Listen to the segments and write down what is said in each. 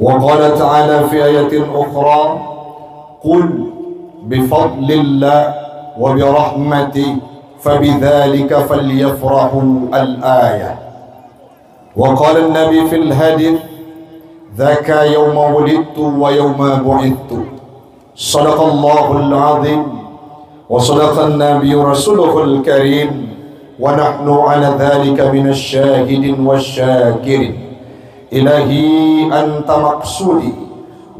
وقال تعالى في آية أخرى قل بفضل الله وبرحمته فبذلك فليفرحوا الآية. وقال النبي في الحديث ذاك يوم ولدت ويوم بعثت. صدق الله العظيم وصدق النبي رسوله الكريم ونحن على ذلك من الشاهدين والشاكرين. إلهي أنت مقصودي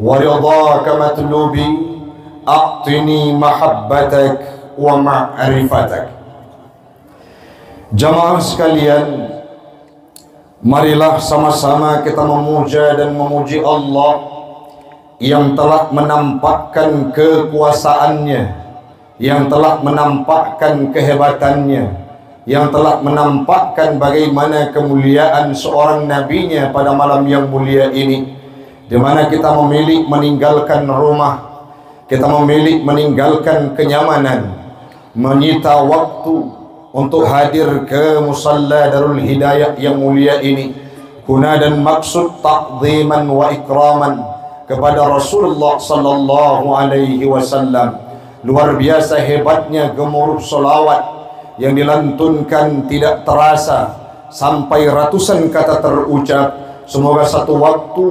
ورضاك مطلوبي أعطني محبتك ومعرفتك. Jamaah sekalian, marilah sama-sama kita memuja dan memuji Allah yang telah menampakkan kekuasaannya, yang telah menampakkan kehebatannya, yang telah menampakkan bagaimana kemuliaan seorang nabinya pada malam yang mulia ini, di mana kita memilih meninggalkan rumah, kita memilih meninggalkan kenyamanan, menyita waktu untuk hadir ke musalla Darul Hidayah yang mulia ini, guna dan maksud ta'ziman wa ikraman kepada Rasulullah sallallahu alaihi wasallam. Luar biasa hebatnya gemuruh selawat yang dilantunkan tidak terasa sampai ratusan kata terucap. Semoga satu waktu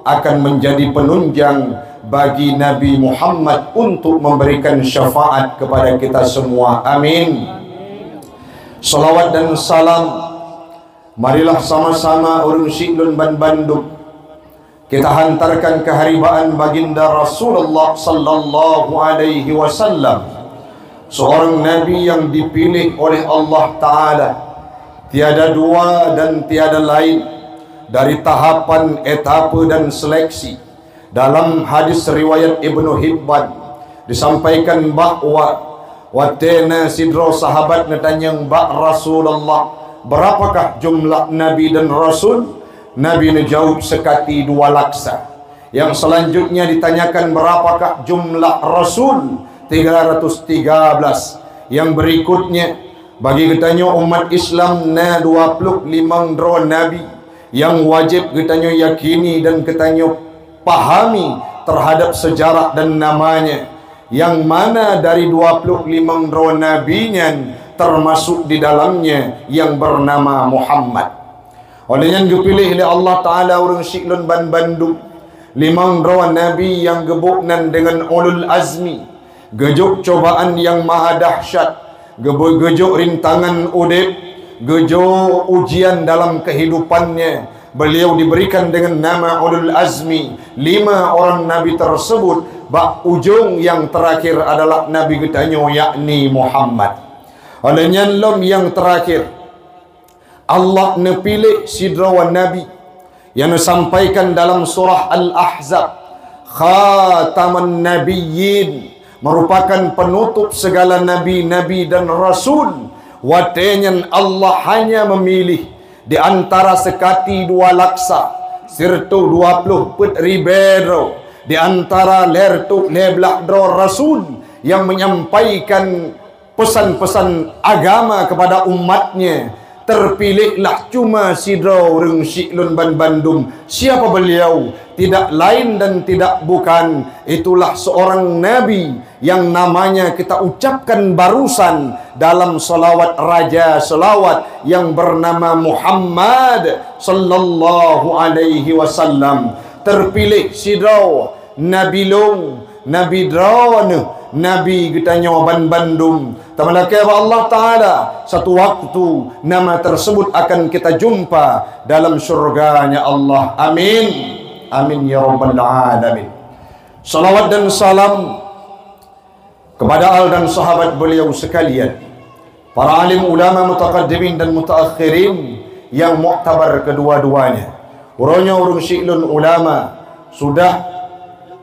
akan menjadi penunjang bagi Nabi Muhammad untuk memberikan syafaat kepada kita semua. Amin. Salawat dan salam marilah sama-sama urung Syi'lun ban Bandung kita hantarkan keharibaan baginda Rasulullah sallallahu alaihi wasallam, seorang nabi yang dipilih oleh Allah Ta'ala, tiada dua dan tiada lain dari tahapan, etape dan seleksi. Dalam hadis riwayat Ibnu Hibban disampaikan bahwa watena sidro sahabat netanyang bak Rasulullah, berapakah jumlah nabi dan rasul? Nabi menjawab sekati 2 laksa. Yang selanjutnya ditanyakan berapakah jumlah rasul? 313. Yang berikutnya bagi kitanya umat Islam na 25 drone nabi yang wajib kitanya yakini dan kitanya pahami terhadap sejarah dan namanya, yang mana dari 25 drone nabinya termasuk di dalamnya yang bernama Muhammad. Olehnya dipilih oleh Allah Ta'ala orang Syi'lun ban Bandung 5 drone nabi yang gebuknan dengan ulul azmi, gejuk cobaan yang maha dahsyat, gejuk rintangan udip, gejuk ujian dalam kehidupannya. Beliau diberikan dengan nama ulul azmi. 5 orang nabi tersebut, bak ujung yang terakhir adalah nabi getanyo yakni Muhammad. Olehnya lom yang terakhir Allah nepilih sidrawan nabi yang disampaikan dalam surah Al-Ahzab, khataman nabiyyin, merupakan penutup segala nabi-nabi dan rasul. Watenyan Allah hanya memilih di antara sekati 2 laksa sirtu 20 put ribero di antara lertuk leblah dro rasul yang menyampaikan pesan-pesan agama kepada umatnya. Terpilihlah cuma sidro orang Syi'lun ban Bandung. Siapa beliau? Tidak lain dan tidak bukan, itulah seorang nabi yang namanya kita ucapkan barusan dalam salawat raja salawat yang bernama Muhammad sallallahu alaihi wasallam. Terpilih sidro nabi long, nabi drone, nabi getanya ban Bandung. Tamalaka Allah Ta'ala, satu waktu nama tersebut akan kita jumpa dalam surganya Allah. Amin. Amin ya rabbal alamin. Salawat dan salam kepada al dan sahabat beliau sekalian, para alim ulama mutaqaddimin dan mutaakhirin yang muktabar kedua-duanya. Urangnya urung Syi'lun ulama sudah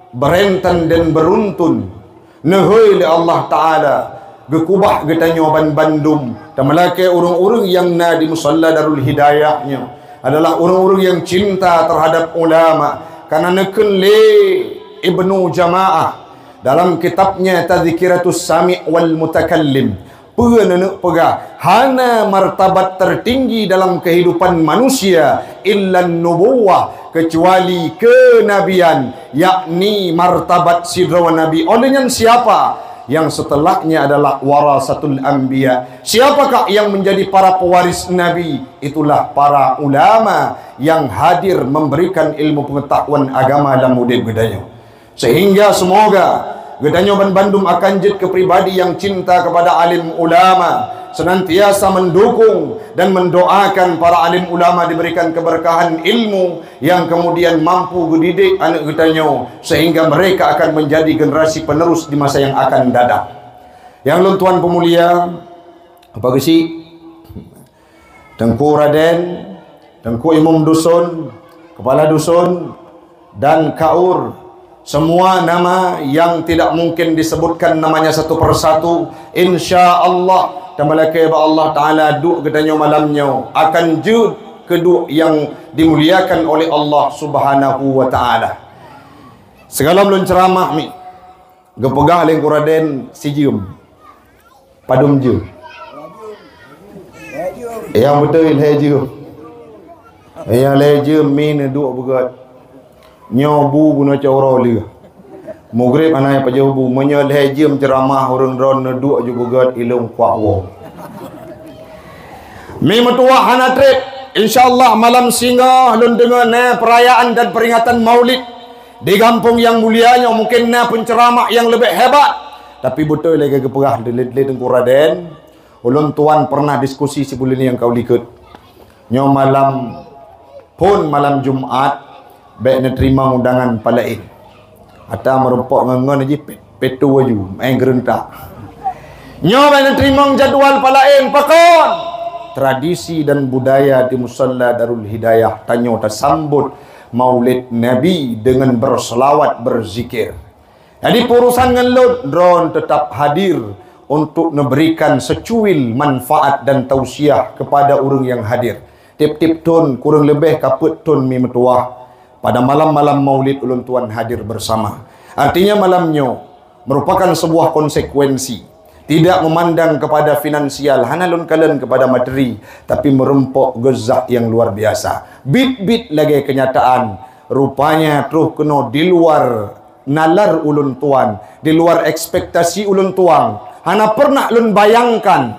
berentan dan beruntun nehoi Allah Ta'ala gekubah getanya ban Bandung. Dan melaki urung-urung yang na di musalla Darul Hidayahnya adalah urung-urung yang cinta terhadap ulama. Karena neken le Ibnu Jamaah dalam kitabnya Tadhkiratus Sami' wal Mutakallim, penenek pegah hana martabat tertinggi dalam kehidupan manusia illan nubuwah, kecuali kenabian, yakni martabat sidra nabi. Olehnya siapa? Yang setelahnya adalah warasatul anbiya. Siapakah yang menjadi para pewaris nabi? Itulah para ulama yang hadir memberikan ilmu pengetahuan agama dalam udip gedanyo. Sehingga semoga gedanyo ban Bandung akan jid kepribadi yang cinta kepada alim ulama, senantiasa mendukung dan mendoakan para alim ulama diberikan keberkahan ilmu yang kemudian mampu dididik anak gedanyo sehingga mereka akan menjadi generasi penerus di masa yang akan datang. Yang lun tuan pemulia, apa gesi? Tengku Raden, Tengku Imam Dusun, Kepala Dusun, dan Kaur. Semua nama yang tidak mungkin disebutkan namanya satu persatu, insya Allah tamalaka Allah Ta'ala duk gedanyo malamnya akan jud kedua yang dimuliakan oleh Allah Subhanahu wa Ta'ala. Segala belum ceramah mi gepegah lengku Raden sijium padum ju yang betul lejium yang lejium min duk begat nyobu guna cawra liga mugrib anai pajobu menyol hejim ceramah urun ron neduk ju begat ilung kwawo mi metua hana trip insyaallah malam singa lun dengan perayaan dan peringatan Maulid di kampung yang mulianya, mungkin penceramah yang lebih hebat, tapi betul lagi keperah di Tengku Raden ulun tuan pernah diskusi sebelum ini yang kau likut nyo malam pun malam Jumat baik nak terima undangan palain atau merumpok ngengon aja petu aju main gerentak nyo baik nak terima jadual palain pakon tradisi dan budaya di Musalla Darul Hidayah tanyo tersambut Maulid Nabi dengan berselawat berzikir. Jadi urusan ngelut drone tetap hadir untuk memberikan secuil manfaat dan tausiah kepada orang yang hadir. Tip-tip ton kurang lebih kaput ton mi metuah pada malam-malam Maulid ulun tuan hadir bersama. Artinya malamnya merupakan sebuah konsekuensi, tidak memandang kepada finansial, hanalun kalian kepada materi, tapi merempok gezak yang luar biasa. Bit-bit lagi kenyataan, rupanya terus kena di luar nalar ulun tuan, di luar ekspektasi ulun tuan. Hana pernah ulun bayangkan,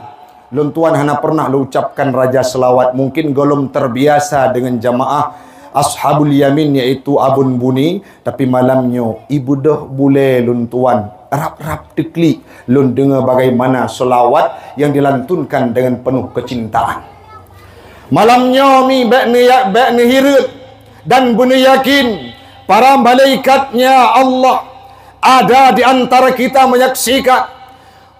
ulun tuan hana pernah lu ucapkan raja selawat, mungkin golom terbiasa dengan jamaah Ashabul Yamin yaitu Abun Buni, tapi malamnya ibu dah boleh lun tuan rap-rap teklik lun dengar bagaimana selawat yang dilantunkan dengan penuh kecintaan. Malamnya mi bak ni hirut dan buni yakin para malaikatnya Allah ada di antara kita menyaksikan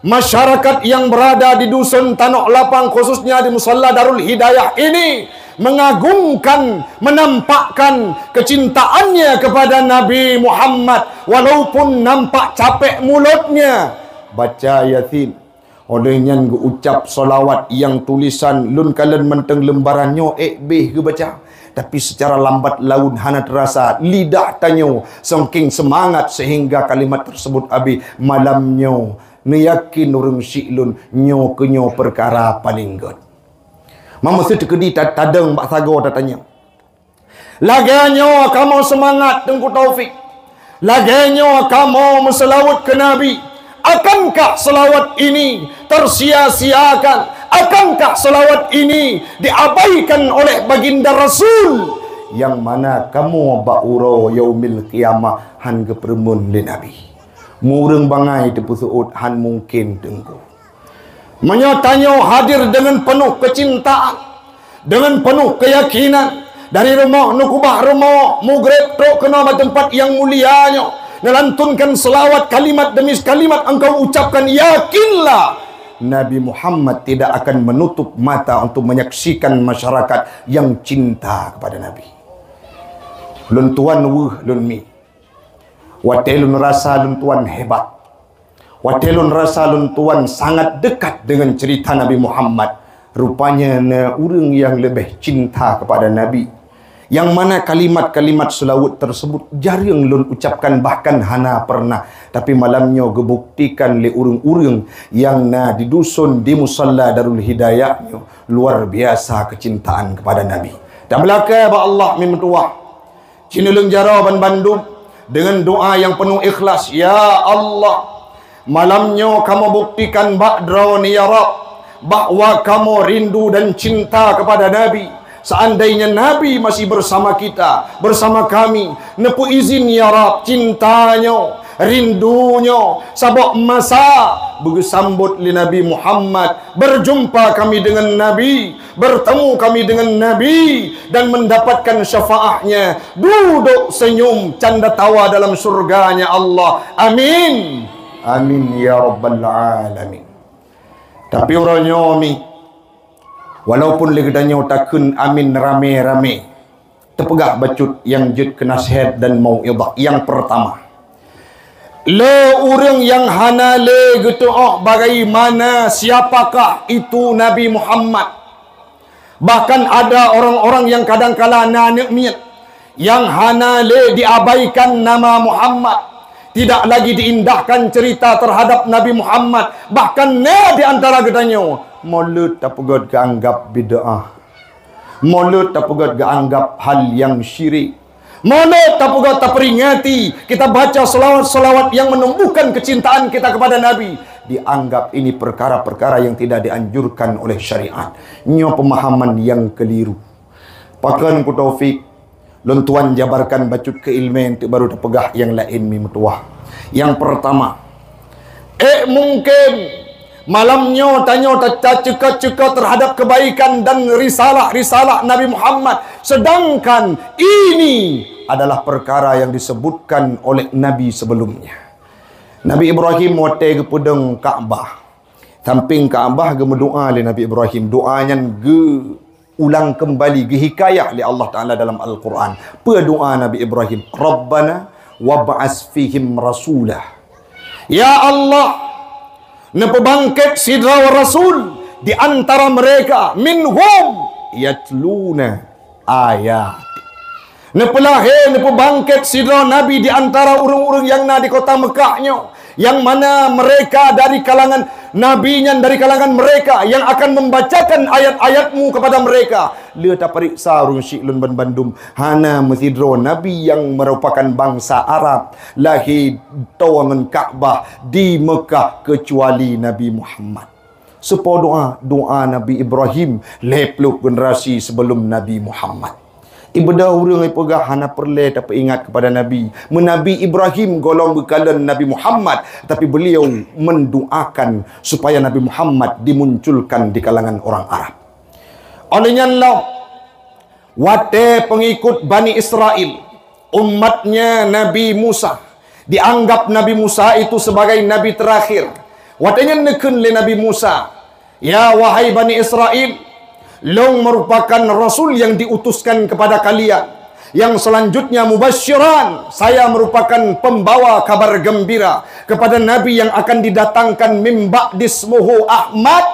masyarakat yang berada di dusun Tanah Lapang khususnya di Musalla Darul Hidayah ini mengagungkan, menampakkan kecintaannya kepada Nabi Muhammad walaupun nampak capek mulutnya baca Yasin. Olehnya ucap solawat yang tulisan lun kalian menteng lembarannya beh ke baca, tapi secara lambat laun hana terasa lidah tanyo songking semangat sehingga kalimat tersebut abi malamnya neyakin urang syiklun nyo kenyo perkara paling god. Mama tu kedi tadang bak sago tanya. Laganya kamu semangat Tengku Taufik. Laganya kamu menselawat ke Nabi. Akankah selawat ini tersia-siakan? Akankah selawat ini diabaikan oleh baginda Rasul? Yang mana kamu ba'uro yaumil qiyamah han kepermun li Nabi. Mureng bangai tepusuut han mungkin Tengku. Menyatanya hadir dengan penuh kecintaan, dengan penuh keyakinan dari rumah nukubah rumah mugrib truk kena tempat yang mulianya melantunkan selawat kalimat demi kalimat engkau ucapkan, yakinlah Nabi Muhammad tidak akan menutup mata untuk menyaksikan masyarakat yang cinta kepada Nabi. Lun tuan lun mi watelun rasa lun tuan hebat, watelun rasa lun tuan sangat dekat dengan cerita Nabi Muhammad. Rupanya orang yang lebih cinta kepada Nabi, Yang mana kalimat-kalimat selawat tersebut jarang lun ucapkan, bahkan hana pernah. Tapi malamnya gebuktikan le urung-urung yang na di dusun di musalla Darul Hidayah luar biasa kecintaan kepada Nabi. Dan belakang ba Allah mimtuah Cinulung Jara Ban Bandung dengan doa yang penuh ikhlas. Ya Allah, malamnya kamu buktikan ba'dra ni ya Rab, bahwa kamu rindu dan cinta kepada Nabi. Seandainya Nabi masih bersama kita, bersama kami, nepu izin ya Rab, cintanya, rindunya, sabak masa bersambut li Nabi Muhammad, berjumpa kami dengan Nabi, bertemu kami dengan Nabi, dan mendapatkan syafaatnya, duduk senyum canda tawa dalam surganya Allah. Amin, amin ya Rabbal Alamin. Tapi orangnya mi, walaupun legadanya takun amin rame-rame, terpegah bacut yang jud kenasihat dan mau'idah. Yang pertama, le orang yang hana le getu'ah bagaimana siapakah itu Nabi Muhammad. Bahkan ada orang-orang yang kadang-kala nanikmiat yang hana le diabaikan nama Muhammad, tidak lagi diindahkan cerita terhadap Nabi Muhammad. Bahkan di antara gedanya mulut tak pegat keanggap bid'ah, mulut tak pegat keanggap hal yang syirik, mulut tak pegat tak peringati kita baca selawat-selawat yang menumbuhkan kecintaan kita kepada Nabi, dianggap ini perkara-perkara yang tidak dianjurkan oleh syariat. Nyo pemahaman yang keliru. Pakan ku taufik lontuan jabarkan bacut keilmian tu baru terpegah yang lain mimtuah. Yang pertama, mungkin malamnya tanya ceka-ceka terhadap kebaikan dan risalah-risalah Nabi Muhammad, sedangkan ini adalah perkara yang disebutkan oleh Nabi sebelumnya. Nabi Ibrahim wate ke pedang Kaabah, samping Kaabah ge berdoa le Nabi Ibrahim, doanya ge ulang kembali ge hikayah li Allah Taala dalam Al-Quran. Doa Nabi Ibrahim, Rabbana wab'as fihim rasulah. Ya Allah, nepebangkit sidra rasul di antara mereka, minhum yatluna ayat. Nepelahe nepebangkit sidra Nabi di antara urung-urung yang na di kota Mekahnya, yang mana mereka dari kalangan nabinya, dari kalangan mereka yang akan membacakan ayat-ayatmu kepada mereka. Dia tak periksa urung syiklun Ban Bandung hana mesidro Nabi yang merupakan bangsa Arab lahir tawangan Kaabah di Mekah kecuali Nabi Muhammad. Supaya doa Nabi Ibrahim lepluk generasi sebelum Nabi Muhammad. Ibadah orang yang pegah hana perle tak ingat kepada Nabi. Menabi Ibrahim golong bekalan Nabi Muhammad, tapi beliau mendoakan supaya Nabi Muhammad dimunculkan di kalangan orang Arab. Olehnya Allah, wate pengikut Bani Israel, umatnya Nabi Musa, dianggap Nabi Musa itu sebagai Nabi terakhir. Watenya neken le Nabi Musa, ya wahai Bani Israel, long merupakan Rasul yang diutuskan kepada kalian. Yang selanjutnya mubasyiran, saya merupakan pembawa kabar gembira kepada Nabi yang akan didatangkan min ba'dismuhu Ahmad.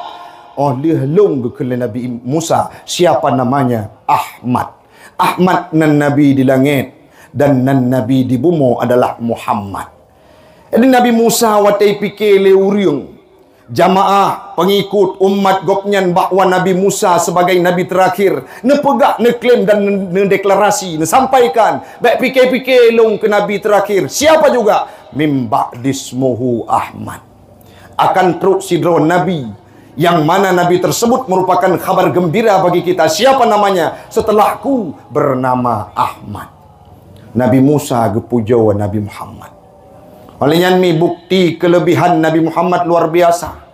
Dia long ke Nabi Musa, siapa namanya? Ahmad. Ahmad nan Nabi di langit dan nan Nabi di bumi adalah Muhammad. Jadi Nabi Musa watai fikir le uriung jamaah pengikut umat goknyan bahwa Nabi Musa sebagai Nabi terakhir, nepegak, neklaim dan nedeklarasi, nesampaikan baik fikir-fikir long ke Nabi terakhir. Siapa juga? Mim ba'dismuhu Ahmad. Akan truk sidro Nabi yang mana Nabi tersebut merupakan kabar gembira bagi kita. Siapa namanya? Setelahku bernama Ahmad. Nabi Musa gepuja Nabi Muhammad. Olehnya ini bukti kelebihan Nabi Muhammad luar biasa.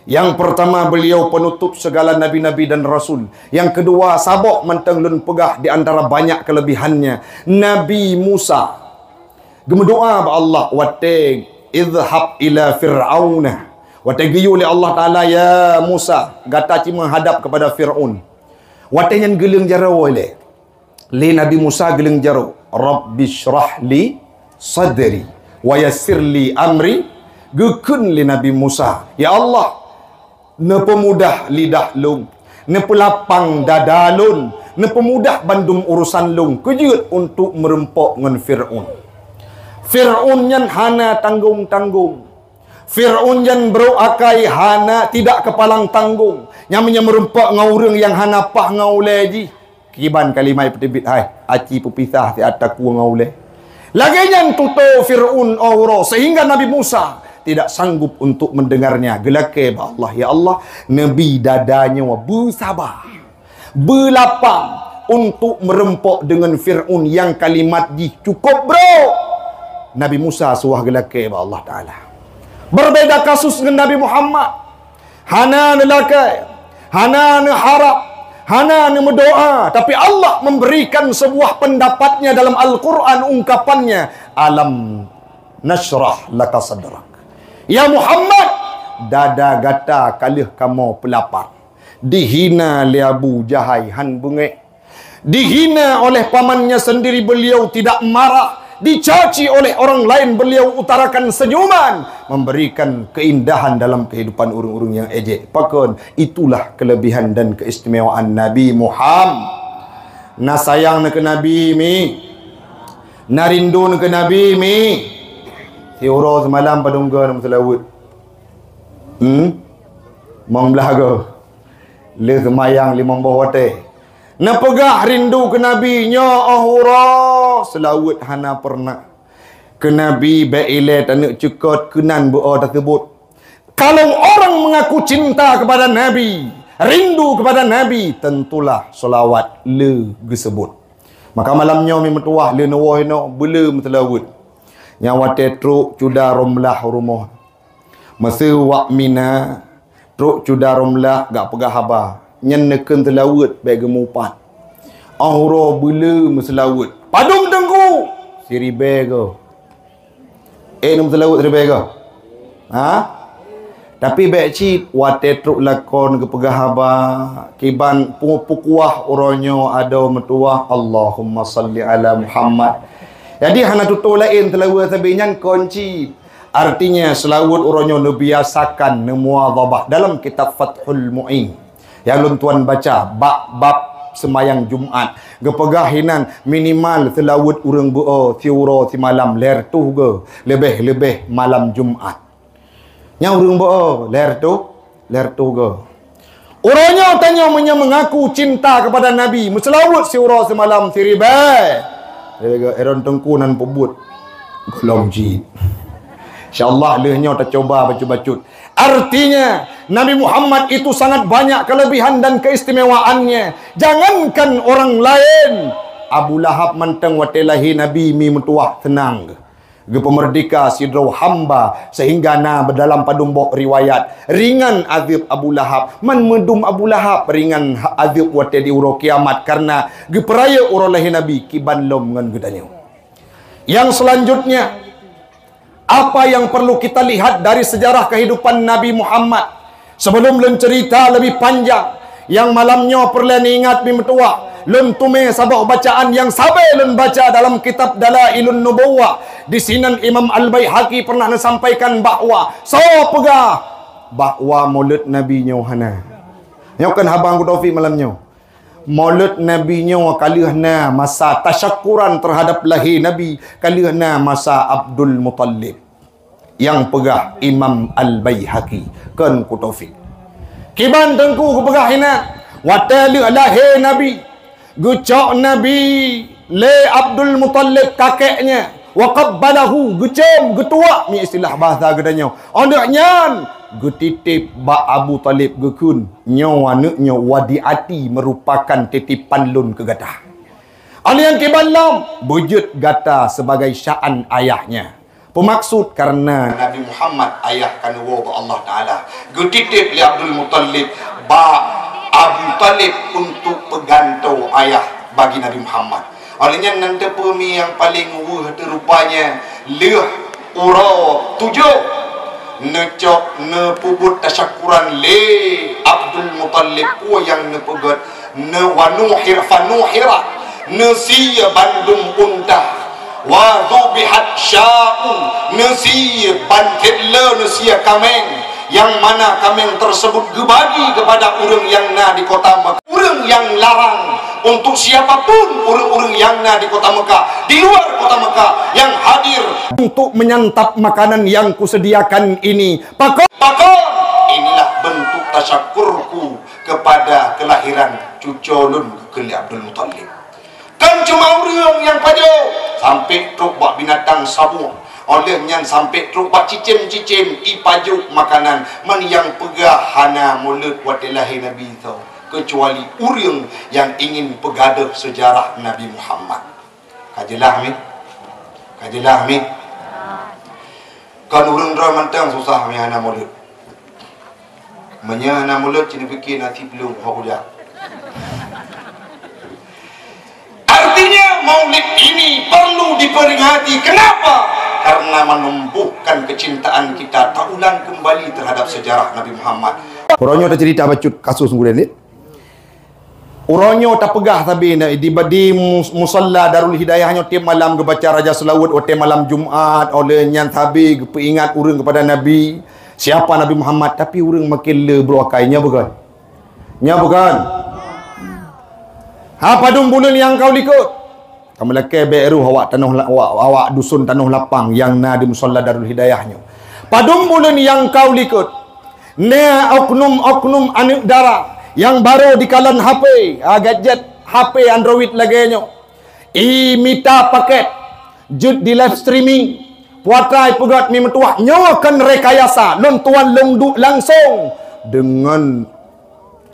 Yang pertama, beliau penutup segala nabi-nabi dan rasul. Yang kedua, sabok menteng lun pegah di antara banyak kelebihannya. Nabi Musa gemedoa ba Allah, wate idhab ila fir'auna, wate giyu li Allah Ta'ala, ya Musa gata ci menghadap kepada Fir'aun. Wate nyan geleng jaro le Nabi Musa geleng jaro, Rabbi syrah li sadri wa yassir li amri. Gekun li Nabi Musa, ya Allah, nepemudah lidah lung, nepelapang dada lun, ne pemudah bandum urusan long kejut untuk merempok dengan Fir'aun. Fir'aun yang hana tanggung-tanggung. Fir'aun yang beruakai hana tidak kepalang tanggung. Nyamanya merempak ngau yang hana pah ngau leji. Kiban kalimai petibit hai aci pepisah si ataku ngau le. Lagi yang tuto Fir'aun auro sehingga Nabi Musa tidak sanggup untuk mendengarnya. Gelake Allah, ya Allah, Nabi dadanya bersabar, berlapang untuk merempok dengan Fir'aun yang kalimat di cukup bro. Nabi Musa suah gelake Allah Ta'ala. Berbeda kasus dengan Nabi Muhammad. Hana nelakai, hana harap, hana berdoa, tapi Allah memberikan sebuah pendapatnya dalam Al-Quran, ungkapannya, alam nashrah laka sadrak. Ya Muhammad, dada gata kalih kamu pelapar. Dihina li Abu Jahai han bengek. Dihina oleh pamannya sendiri, beliau tidak marah. Dicaci oleh orang lain, beliau utarakan senyuman, memberikan keindahan dalam kehidupan urung-urung yang ejek. Pakon, itulah kelebihan dan keistimewaan Nabi Muhammad. Na sayang ke Nabi mi, na rindu ke Nabi mi. Si uro semalam padungga nam selawut. Mong belaga. Le semayang limang bawah teh. Na pegah rindu ke Nabi nya ahura selawut hana pernah ke Nabi baile tanak cekot kenan doa tersebut. Kalau orang mengaku cinta kepada Nabi, rindu kepada Nabi, tentulah selawat le gesebut. Maka malamnya mi metuah le nawahno belum selawut. Nyawa tetruk cuda romlah rumah. Masa wak mina truk cuda romlah gak pegah haba. Nyeneken telawut bagi mupat. Ahura bela meselawut. Padum tengku. Siribe ke. Nam telawut siribe ke. Ha? Tapi baik cip wate truk lakon ke pegahaba. Kiban pukuah oronyo ada metuah Allahumma salli ala Muhammad. Jadi hana tutu lain telawut sabinyan kunci. Artinya selawut oronyo nebiasakan nemuadhabah dalam kitab Fathul Mu'in. Yang lun tuan baca bab semayang Jumaat gepegahinan minimal selawut urang beo tiuro si malam ler tu ge lebih malam Jumaat nya urang beo ler tu ge orangnya tanya mengaku cinta kepada Nabi selawut tiuro si malam siribe eron tengkunan pebut golong jid insyaallah lehnya tak coba bacut-bacut. Artinya Nabi Muhammad itu sangat banyak kelebihan dan keistimewaannya. Jangankan orang lain, Abu Lahab menteng watelahi Nabi mi metuah tenang. Ge pemerdeka sidro hamba sehingga na berdalam padumbok riwayat ringan azab Abu Lahab man medum Abu Lahab ringan azab wate di uro kiamat karena ge peraya urolahi Nabi kiban lom ngan gedanyo. Yang selanjutnya, apa yang perlu kita lihat dari sejarah kehidupan Nabi Muhammad sebelum lun cerita lebih panjang yang malamnya perlu ingat bimetua lun tume sabah bacaan yang sabai lun baca dalam kitab Dalailun Nubuwah. Di sini Imam Al-Baihaqi pernah sampaikan bahwa pegah bahwa maulid Nabi Nyohana nyokan habang ku Taufik malamnya maulid Nabi Nyoh kalihna masa tasyakuran terhadap lahir Nabi kalihna masa Abdul Muttalib yang pegah Imam Al-Baihaqi kan ku Taufik kiban tengku ku pegah hina watali lahir Nabi gucok Nabi le Abdul Muttalib kakeknya waqabbalahu gucam getua ni istilah bahasa gedanya ondaknya getitip ba Abu Talib gekun nyawa neknya wadiati merupakan titipan lun ke gatah alian kibalam bujut gata sebagai sya'an ayahnya. Pemaksud karena Nabi Muhammad ayah kanwa Allah Ta'ala getitip li Abdul Muttalib ba Abu Talib untuk pegantau ayah bagi Nabi Muhammad. Olehnya nanti pemi yang paling rupanya leh ura tujuh necok ne pubut tasyakuran le Abdul Muttalib yang ne pegat ne wanuhir fanuhira ne siya bandung unta wa dhubihat sya'u ne siya bantit le ne siya kameng yang mana kameng tersebut gebagi kepada urang yang na di kota Mekah urang yang larang untuk siapapun orang-orang yang ada di kota Mekah, di luar kota Mekah yang hadir untuk menyantap makanan yang kusediakan ini. Pakon, inilah bentuk tasyakurku kepada kelahiran cucolun kekeli Abdul Muttalib. Kan cuma orang yang pada sampai truk buat binatang sabung, olehnya sampai truk buat cicim-cicim ipajuk makanan man yang pegah hana mulut watilahi Nabi tau, kecuali orang yang ingin pegadah sejarah Nabi Muhammad. Kajilah mi, kajilah mi. Kan orang dah mantang susah mi hana mulut, hana mulut cina fikir nanti belum hujah. Artinya maulid ini perlu diperingati. Kenapa? Karena menumbuhkan kecintaan kita tak ulang kembali terhadap sejarah Nabi Muhammad. Uronyo tak cerita bacut kasus kemudian ni. Uronyo tak pegah tapi di musalla Darul Hidayah hanya tiap malam ke baca Raja Selawat, tiap malam Jumaat oleh nyan tabi peringat urang kepada Nabi. Siapa Nabi Muhammad, tapi urang makin le berakainya bukan? Nya bukan. Apa dum bulan yang kau likut? Kamu laki beru awak tanah awak dusun tanah lapang yang na di musalla Darul Hidayahnya. Padum bulan yang kau likut. Ne oknum anak dara yang baru di kalan HP, gadget HP Android laganya. Minta paket jud di live streaming. Puatrai pegat mi metuah nyawakan rekayasa non tuan lengduk langsung dengan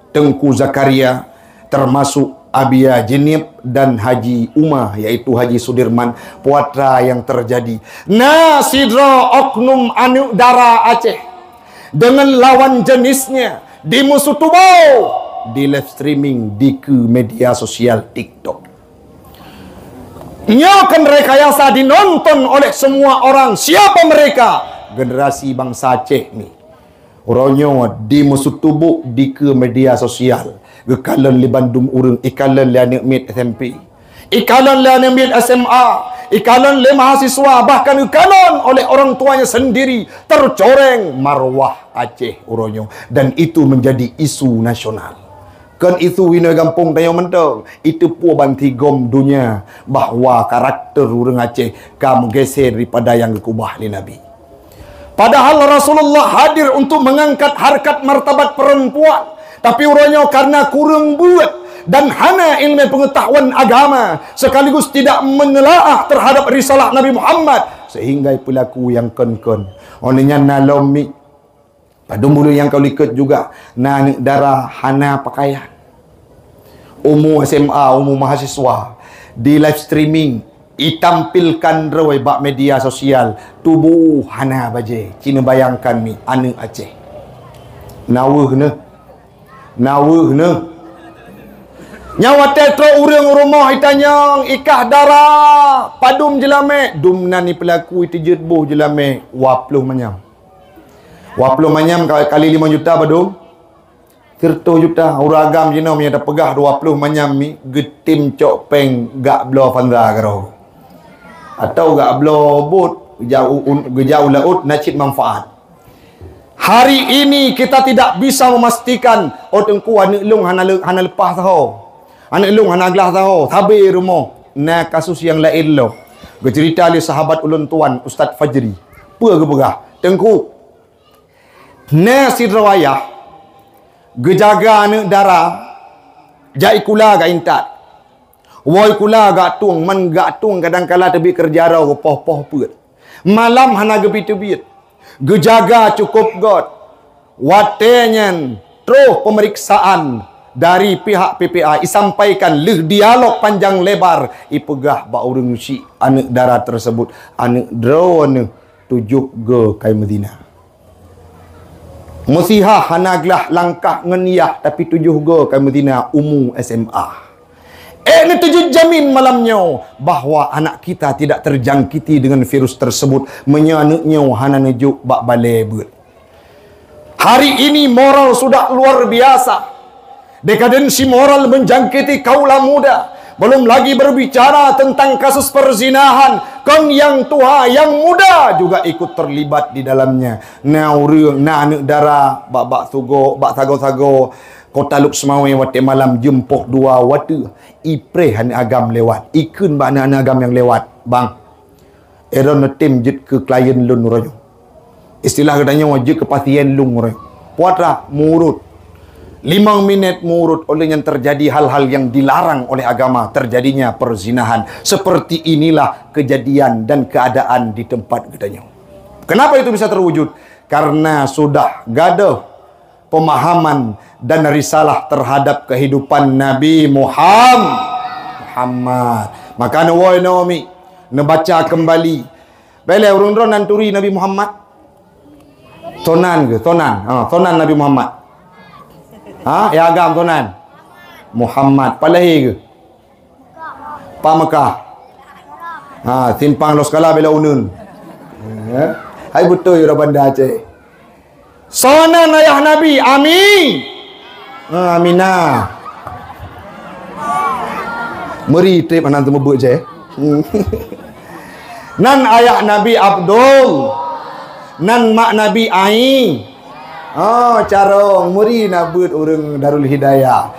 Tengku Zakaria, termasuk Abia Jenib dan Haji Umar, yaitu Haji Sudirman. Puatra yang terjadi sidra oknum anu dara Aceh dengan lawan jenisnya di musuh tubuh di live streaming di ke media sosial TikTok. Nyakan rekayasa dinonton oleh semua orang. Siapa mereka? Generasi bangsa Aceh ni. Uronyo di musuh tubuh di ke media sosial. Ikalan li Bandung urang, ikalan li anak mit SMP, ikalan li anak mit SMA, ikalan li mahasiswa, bahkan ikalan oleh orang tuanya sendiri. Tercoreng marwah Aceh uronyo, dan itu menjadi isu nasional. Kan itu wina gampung tayo mentau, itu pu bantigom dunia bahwa karakter urang Aceh kamu geser daripada yang dikubah li Nabi. Padahal Rasulullah hadir untuk mengangkat harkat martabat perempuan. Tapi urangnya karena kurang buat dan hana ilmu pengetahuan agama, sekaligus tidak menelaah terhadap risalah Nabi Muhammad, sehingga pelaku yang kon-kon olehnya nalomi pada mulu yang kau likut juga na darah hana pakaian umum SMA, umum mahasiswa di live streaming ditampilkan rawai bak media sosial tubuh hana baje. Cina bayangkan mi anak Aceh nawuh nyawa tetro urang rumah itanyang ikah darah padum jelame dumna ni pelaku itu jedbuh jelame 20 manyam kali 5 juta padum 30 juta uragam jino punya dah pegah 20 manyam mi getim cok peng gak blo fandra karo atau gak blo but gejau laut nacit manfaat. Hari ini kita tidak bisa memastikan tengku anak long hana lepas tahu. Anak long hana gelah tahu. Tabi rumah. Na kasus yang lain lo. Bercerita oleh sahabat ulun tuan Ustaz Fajri. Apa ke tengku. Na sidrawayah gejaga anak darah jai kula ga intat. Woi kula ga tung man ga tung kadang-kala tebi kerja rau poh-poh put. Malam hana gebit-gebit. Gejaga cukup god watenyan terus pemeriksaan dari pihak PPA disampaikan leh dialog panjang lebar ipegah ba urang si anak darah tersebut anak drone tujuh ge kai Medina musihah hanaglah langkah ngeniyah tapi tujuh ge kai Medina umum SMA. Ini tujuh jamin malamnya bahwa anak kita tidak terjangkiti dengan virus tersebut. Menyanuknya hana nejuk bak balebut. Hari ini moral sudah luar biasa. Dekadensi moral menjangkiti kaula muda. Belum lagi berbicara tentang kasus perzinahan. Kan yang tua, yang muda juga ikut terlibat di dalamnya. Na urang, na anak darah, bak tugo, bak sago-sago. Kota Luk Semawe wate malam jempoh dua watu. Ipre han agam lewat. Ikun bana agam yang lewat. Bang. Era netim jet ke klien lun royo. Istilah katanya wajib ke pasien lung royo. Puatra murut. 5 minit murut oleh yang terjadi hal-hal yang dilarang oleh agama, terjadinya perzinahan. Seperti inilah kejadian dan keadaan di tempat katanya. Kenapa itu bisa terwujud? Karena sudah gaduh pemahaman dan risalah terhadap kehidupan Nabi Muhammad. Maka woi Naomi baca kembali. Bele urun ron nanturi Nabi Muhammad. Tonan ke? Tonan. Tonan Nabi Muhammad. Ya agam tonan. Muhammad palahi ke? Pa Mekah. Simpang los kala bela unun. Hai betul ya banda Aceh. Sonan ayah Nabi, amin. Aminah. Meri trip anak tu mebuk je. Nan ayah Nabi Abdul. Nan mak Nabi Ai. Carong muri nabut urang Darul Hidayah.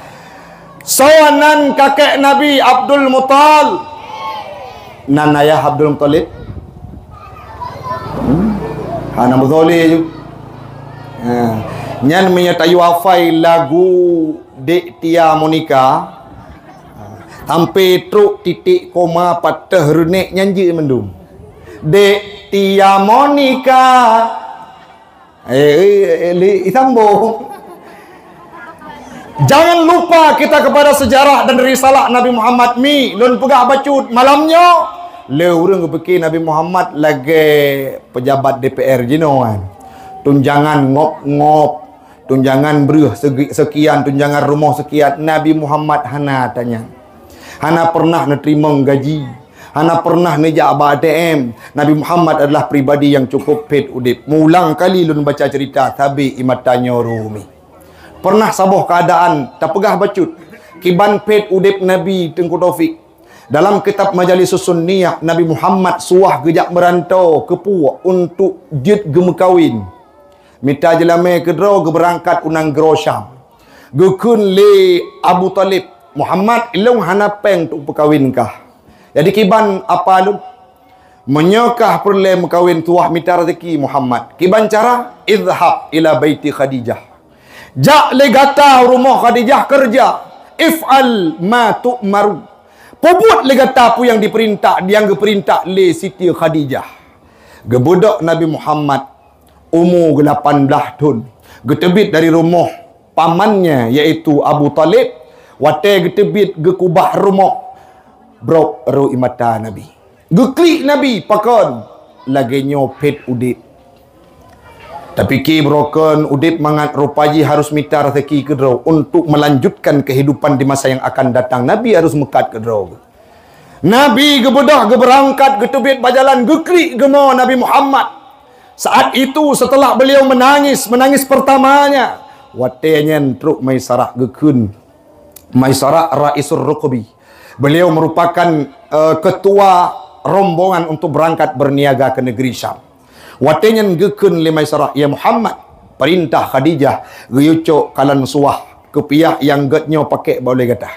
Sonan kakek Nabi Abdul Muttalib. Nan ayah Abdul Muttalib. Nama Zoli je. Nyan menyertai wafai lagu Dek Tia Monica. Sampai truk titik koma patah renek nyanyi mendung. Dek Tia Monica. Sambung. Jangan lupa kita kepada sejarah dan risalah Nabi Muhammad mi. Lun pegah bacut malamnya. Le urang kepeki Nabi Muhammad lagi pejabat DPR jinoan. Tunjangan ngop-ngop, tunjangan beruh sekian, tunjangan rumah sekian. Nabi Muhammad hana tanya. Hana pernah nerima gaji. Hana pernah nejak ATM. Nabi Muhammad adalah pribadi yang cukup pet udip. Mulang kali lun baca cerita Tabi Imatanya Rumi. Pernah sabuh keadaan tak pegah bacut. Kiban pet udip Nabi Tengku Taufik. Dalam kitab Majalis Sunniyah, Nabi Muhammad suah gejak merantau ke Puak untuk jet gemekawin. Mita jelame kedro ke berangkat unang gerosyam. Gekun le Abu Talib. Muhammad ilung hana peng untuk perkawinkah. Jadi kiban apa lu? Menyokah perle mekawin tuah mita rezeki Muhammad. Kiban cara? Izhab ila baiti Khadijah. Jak le gata rumah Khadijah kerja. If'al ma tu'maru. Pobut le gata pu yang diperintah. Yang diperintah le Siti Khadijah. Gebudak Nabi Muhammad. Umur 18 tahun. Getebit dari rumah pamannya iaitu Abu Talib. Wate getebit gekubah rumah. Brok ru imata Nabi. Geklik Nabi pakon lagi nyopet udip. Tapi ki broken udip mangat rupaji harus minta rezeki kedro untuk melanjutkan kehidupan di masa yang akan datang. Nabi harus mekat kedro. Nabi gebedah geberangkat getebit bajalan geklik gemo Nabi Muhammad. Saat itu setelah beliau menangis pertamanya, watenya truk Maisarah gekun. Maisarah Raisur Ruqbi. Beliau merupakan ketua rombongan untuk berangkat berniaga ke negeri Syam. Watenya gekun limai sarah ya Muhammad perintah Khadijah geyucok kalan suah ke pihak yang getnyo pakai boleh gata.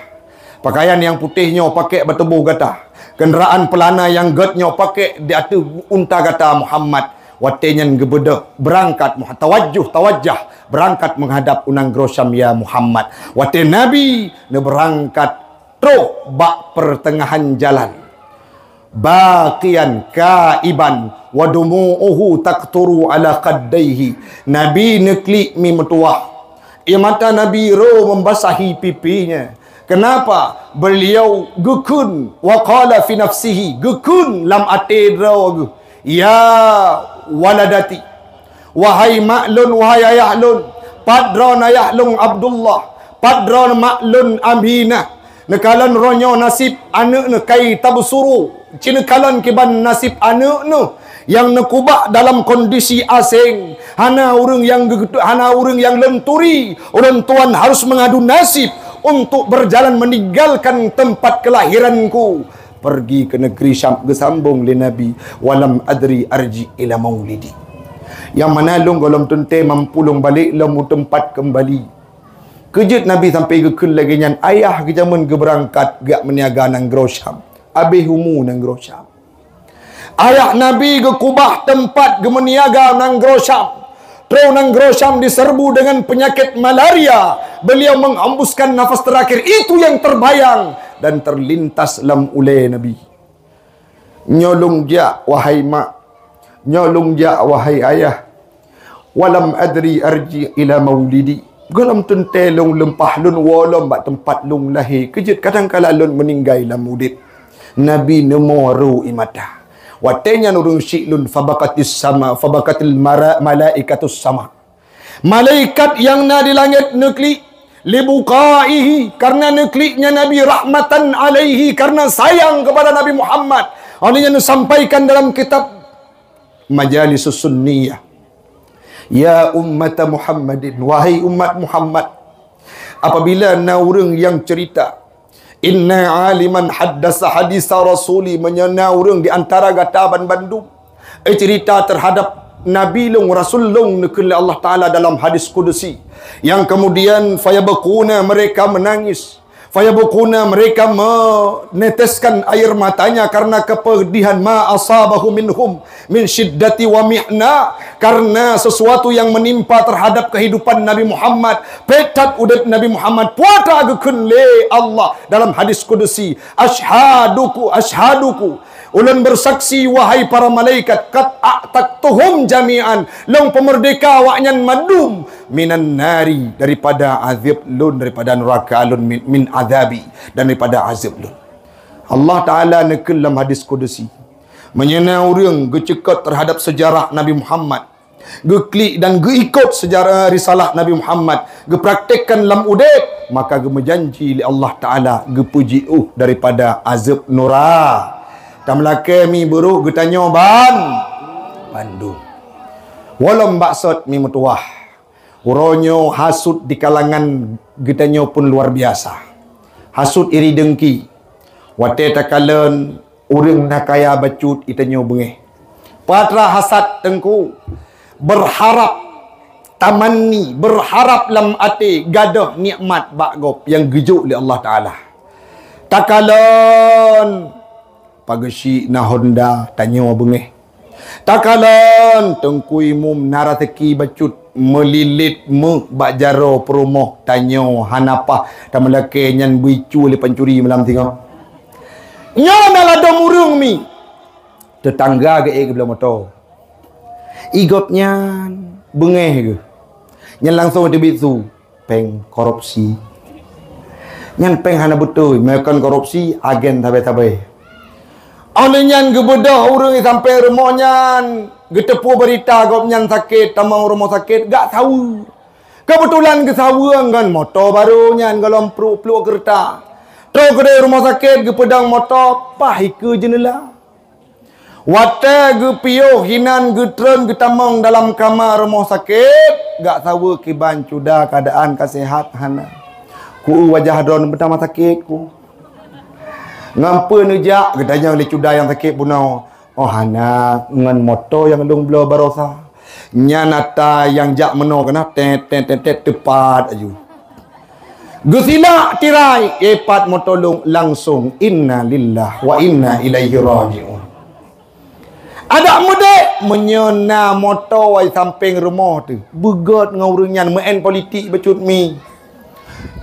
Pakaian yang putihnya pakai bertebuh gata. Kenderaan pelana yang getnyo pakai di atas unta gata Muhammad. Watenya gebeda berangkat tawajjah berangkat menghadap unang Grosyam ya Muhammad. Wate Nabi berangkat truk bak pertengahan jalan. Baqiyan kaiban wa dumu'uhu taqturu ala qaddaihi. Nabi neklik mi metuah. Mata Nabi ro membasahi pipinya. Kenapa? Beliau gekun wa qala fi nafsihi. Gekun lam atidra. Ya waladati. Wahai maklun, wahai ayahlun. Padron ayahlun Abdullah. Padron maklun Aminah. Nekalan ronyo nasib anak ne kai tabsuru. Cina kalan kiban nasib anak ne yang nekubak dalam kondisi asing. Hana urang yang lenturi. Orang tuan harus mengadu nasib untuk berjalan meninggalkan tempat kelahiranku. Pergi ke negeri Syam gesambung li Nabi. Walam adri arji ila maulidi. Yang mana long golom tunte mampulung balik lemu tempat kembali. Kejut Nabi sampai gekun lagi nyan ayah ke zaman ke berangkat gak meniaga nang Grosham. Habis humu nang Grosham. Ayah Nabi ke kubah tempat ke meniaga nang Grosham. Terus nang Grosham diserbu dengan penyakit malaria. Beliau menghembuskan nafas terakhir. Itu yang terbayang dan terlintas dalam ulai Nabi. Nyolong ja wahai mak. Nyolong ja wahai ayah. Walam adri arji ila maulidi. Galam tentelong lempah lun walam bak tempat lung lahir. Kejut kadang-kala lun meninggai lam udit. Nabi nemoru imata. Watenya nurung syi'lun fabakatis sama. Fabakatil malaikatus sama. Malaikat yang na di langit nekli. Libukaihi. Karena nekliknya Nabi rahmatan alaihi. Karena sayang kepada Nabi Muhammad. Olehnya disampaikan dalam kitab Majalisus Sunniyah. Ya ummat Muhammadin, wahai umat Muhammad, apabila naurang yang cerita inna aliman haddasa hadisa rasuli, menyana urang di antara gataban Bandung cerita terhadap Nabi long Rasul long nekul Allah Ta'ala dalam hadis kudusi, yang kemudian fayabakuna, mereka menangis, fayabukuna, mereka meneteskan air matanya karena kepedihan ma asabahu minhum min syiddati wa mi'na, karena sesuatu yang menimpa terhadap kehidupan Nabi Muhammad. Petat udat Nabi Muhammad puata gekun le Allah dalam hadis kudusi, ashhaduku ulun bersaksi wahai para malaikat kat a'taktuhum jami'an, long pemerdeka waknyan madum minan nari, daripada azab lun, daripada neraka lun, min azabi, dan daripada azab lun. Allah Ta'ala nekul dalam hadis kudusi menyena orang gecekot terhadap sejarah Nabi Muhammad, geklik dan geikut sejarah risalah Nabi Muhammad, gepraktekkan dalam udep, maka gemejanji li Allah Ta'ala gepuji daripada azab nura. Tamlake mi buruk getanya Bandung. Walau maksud mi mutuah. Uronyo hasud di kalangan getanya pun luar biasa. Hasud iri dengki. Wate takalan urang nakaya bacut itanyo bengeh. Patra hasad tengku. Berharap tamanni, berharap lam ate gadah nikmat bakgop yang gejuk oleh Allah Ta'ala. Takalan pagasi na Honda tanyo bengeh. Takalan tengkui mum narateki bacut melilit me bajaro perumoh tanyo hanapah tamalake nyan buicu le pancuri malam tengok. Nyo nala dom urung mi. Tetangga ke belum motor. Igotnya bengeh ke. Nyan langsung dibitu peng korupsi. Nyan peng hana betul melakukan korupsi agen tabe-tabe. Oleh nyan gebedah orang sampai rumah nyan getepu berita gop nyan sakit tamang rumah sakit gak tahu. Kebetulan ke sawang kan motor baru nyan galom peluk kereta. Terus ke rumah sakit gepedang motor pahik ke jendela. Wate ge pio hinan ge tren ge tamang dalam kamar rumah sakit gak tahu kiban cuda keadaan kasihat hana. Ku wajah don pertama sakit ku. Ngampu nejak gedanya oleh cuda yang sakit punau. Oh hana ngan moto yang dong belo barosa. Nyanata yang jak meno kena tet tepat aju. Gesila tirai epat motolong langsung inna lillah wa inna ilaihi rajiun. Ada muda menyona moto wai samping rumah tu. Begot ngaurenyan meen politik becut mi.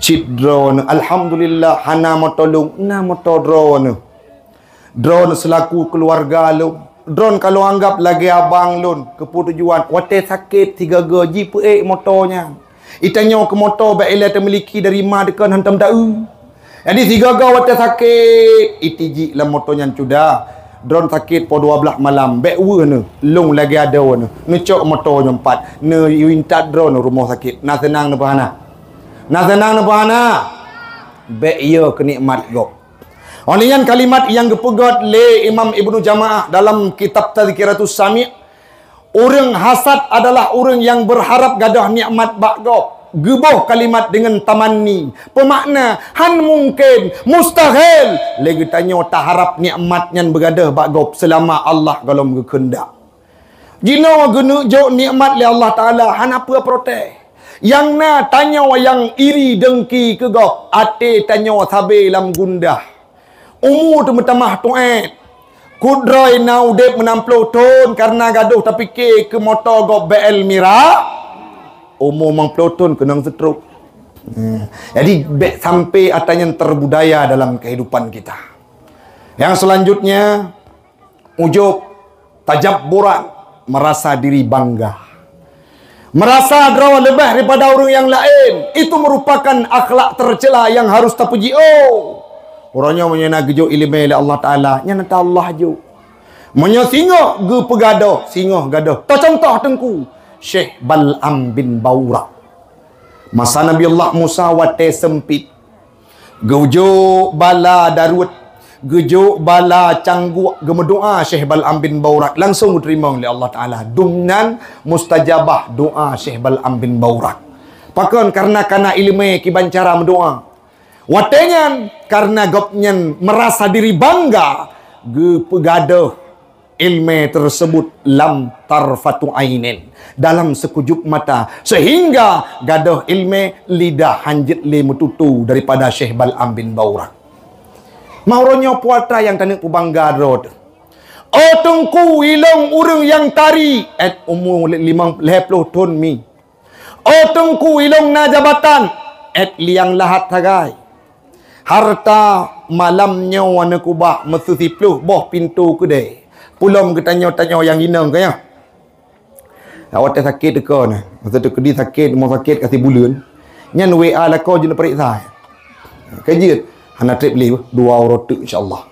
Cip drone alhamdulillah hana motolong na motor drone selaku keluarga lu. Drone kalau anggap lagi abang lun keputujuan wate sakit 3 gaji pe motornya. Itanya ke motor ba ele termiliki dari ma dekan hantam dau. Jadi 3 ga wate sakit itiji la motornya sudah. Drone sakit po 12 malam be ne long lagi ada ne. Necok motornya 4. Ne wintat drone rumah sakit. Na senang ne bahana. Na senang ne bahana. Be yo kenikmat gop. Olehnya kalimat yang gepegot le Imam Ibnu Jamaah dalam kitab Tazkiratus Sami', orang hasad adalah orang yang berharap gadah nikmat bakgop. Gebuh kalimat dengan tamanni. Pemakna han mungkin mustahil lagi tanya tak harap nikmatnya bergadah bakgop selama Allah galom gekendak. Jino genu jo nikmat le Allah Taala han apa protes. Yang na tanya yang iri dengki ke gop. Ate tanya sabe lam gundah. Umur tu metamah tuet. Kudroi na udep menamplo ton karena gaduh tapi ke motor gop BL Mira. Umur mang ploton kenang setruk. Jadi sampai atanya terbudaya dalam kehidupan kita. Yang selanjutnya ujub, tajabburan, merasa diri bangga. Merasa draw lebih daripada orang yang lain. Itu merupakan akhlak tercela yang harus terpuji. Oh, orangnya menyana gejo ilmu oleh Allah Ta'ala. Nyana ta Allah jo. Menya singa ge pegado, singa gadoh. Ta contoh tengku Syekh Bal'am bin Baurak. Masa Nabi Allah Musa wate sempit. Gejo bala darut. Gejo bala canggu gemedoa Syekh Bal'am bin Baurak langsung diterima oleh Allah Ta'ala. Dumnan mustajabah doa Syekh Bal'am bin Baurak. Pakon karena ilmu kibancara mendoa. Watenyan karena gopnyan merasa diri bangga ge pegaduh ilmu tersebut lam tarfatu ainin, dalam sekujub mata, sehingga gaduh ilmu lidah hanjit le metutu daripada Syekh Bal'am bin Baurak. Mauronyo puatra yang tanik pubangga rod. Oh tengku ilong urung yang tari at umur 50 ton mi. Oh tengku ilong na jabatan at liang lahat tagai. Harta malamnya wana kubah mesu 10 boh pintu kedai. Pulam ke tanya-tanya yang inang kaya. Awak tak sakit ke na. Masa tu kedi sakit, mau sakit kasih bulan. Nyan WA lah kau jena periksa. Kejut. Hana trip beli 2 roti insya-Allah.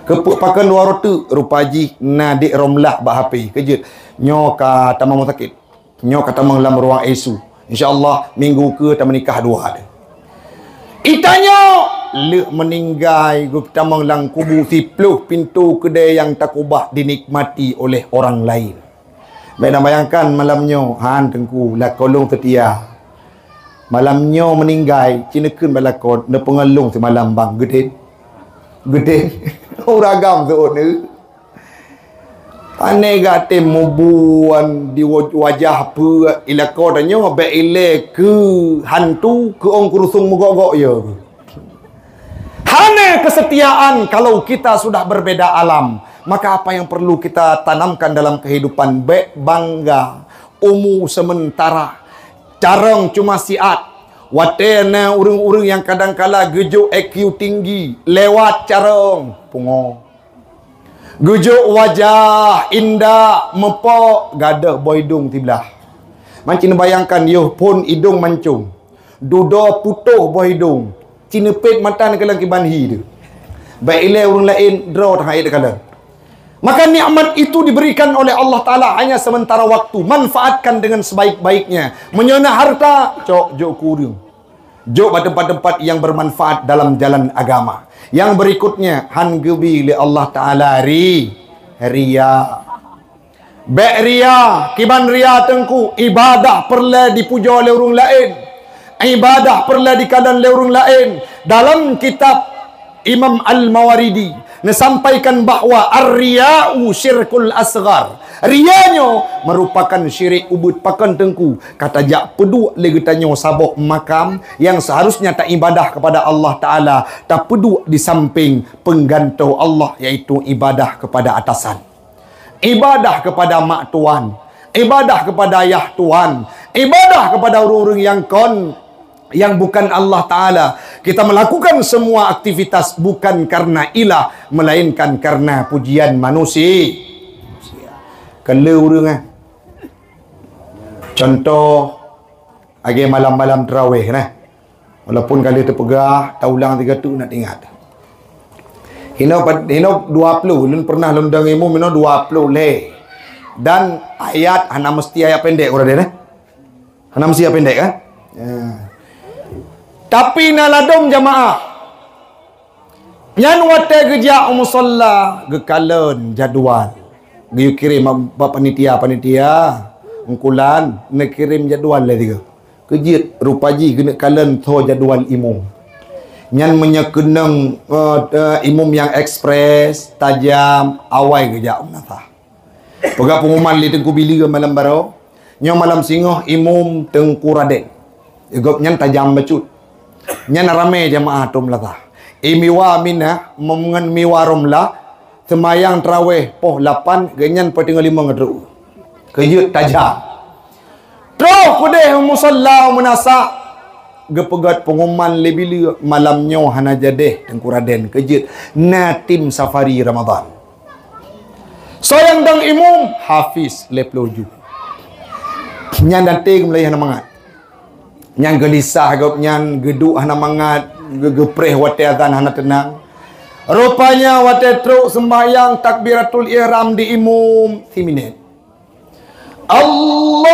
Kepuk pakan 2 roti rupaji nadik romlah bah HP. Kejut. Nyo ka tamang sakit. Nyo ka tamang dalam ruang ICU. Insya-Allah minggu ke tamang nikah 2 ada. Itanya le meninggal gup tamang lang kubu 10 pintu kedai yang takubah dinikmati oleh orang lain. Baik bayangkan malamnya han tengku la kolong setia. Malamnya meninggal, cinakeun balakon, na pengalung semalam bang, gede. Uragam seone. Aneh gate mubuan di wajah apa ilako tanya be ile ke hantu ke ong kurusung mogok ya. Hane kesetiaan kalau kita sudah berbeda alam, maka apa yang perlu kita tanamkan dalam kehidupan be bangga, umu sementara. Carang cuma siat. Watena urung-urung yang kadang-kala gejo IQ tinggi lewat carang pungo. Gejo wajah indah mepok gadah boidung tiblah. Mancin bayangkan yo pun hidung mancung. Dudo putuh boidung. Cinepet mata nak kelang kibanhi tu. Baik ile urung lain draw tang ayat kala. Maka nikmat itu diberikan oleh Allah Ta'ala hanya sementara waktu. Manfaatkan dengan sebaik-baiknya. Menyana harta, cok jok kurung. Jok pada tempat-tempat yang bermanfaat dalam jalan agama. Yang berikutnya, hanggebi li Allah Ta'ala ria. Bek ria, kiban ria tengku. Ibadah perlu dipuja oleh orang lain. Ibadah perlu dikadang oleh orang lain. Dalam kitab Imam Al-Mawaridi nasampaikan bahawa ar-riya'u syirkul asghar. Rianya merupakan syirik ubud pakan tengku. Kata jak peduk lagi tanya sabok makam yang seharusnya tak ibadah kepada Allah Ta'ala, tak peduk di samping penggantung Allah, iaitu ibadah kepada atasan, ibadah kepada mak tuan, ibadah kepada ayah tuan, ibadah kepada orang-orang yang bukan Allah Ta'ala. Kita melakukan semua aktivitas bukan karena ilah, melainkan karena pujian manusia. Kalau orang contoh agi malam-malam terawih nah. Walaupun kali terpegah taulang 3 tu nak ingat. Hino 20 lun pernah lundang ilmu mino 20 le. Dan ayat hana mesti ayat pendek ora dia. Hana mesti ayat pendek kan? Ya. Tapi naladom jamaah nyan wate geja musalla gekalan jadual giu kirim panitia ungkulan nak kirim jadual le tiga kejit rupaji kena kalan tho jadual imum nyan menyekenang imum yang ekspres tajam awai geja umnata pegak pengumuman li tengku bili malam baro Nyo malam singoh imum Tengku Raden. Igop nyan tajam bacut. Nyan rame jamaah tum latah. Imiwa mina memengan miwa romla semayang terawih poh 8 genyan petinggal 5 ngedru. Kejut tajam. Terus kudeh musalla menasa gepegat pengumuman lebih malamnya hana jadeh Tengku Raden kejut natim safari Ramadan. Soyang dang imum Hafiz leploju. Nyan dateng mulai hana mangat. Nyan gelisah gop nyan geduk hana mangat, gegepreh wate azan hana tenang. Rupanya wate truk sembahyang takbiratul ihram di imum 3 minit. Allahu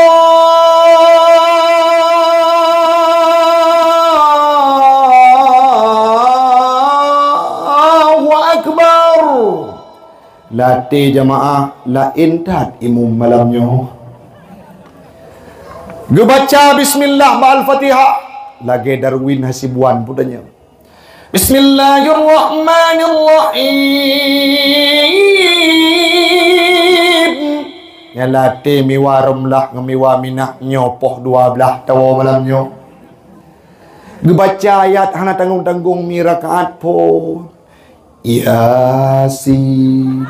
Akbar. Latih jamaah lain tat imum malamnya. Gebaca bismillah ba'al-fatihah. Lagi Darwin Hasibuan budanya. Bismillahirrahmanirrahim. Ya latih miwarum lah ngemiwa minah nyopoh 12 tawa malamnya. Gebaca ayat hana tanggung-tanggung mi rakaat pun. Yasin.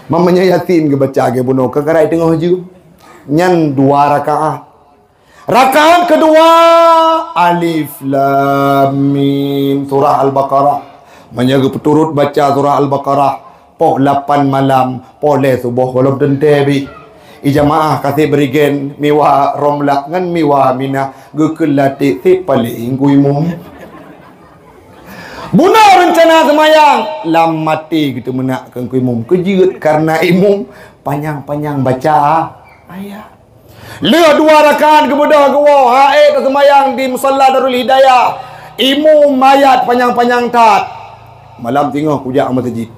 Mamanya Yasin gebaca ge buno kegarai tengah ju. Nyan 2 rakaat. Rakaat kedua Alif Lam Mim surah Al-Baqarah. Menjaga peturut baca surah Al-Baqarah poh 8 malam poleh subuh walau dentebi. Ijamaah kasih berigen miwa romlah ngan miwa mina gekelati si paling guimum. Buna rencana semayang lam mati gitu menak ke imum kejiut karena imum panjang-panjang baca ayat. Leh 2 rakaat kemudian gua haid semayang di musalla Darul Hidayah. Imum ayat panjang-panjang tat. Malam tengah kujak masjid.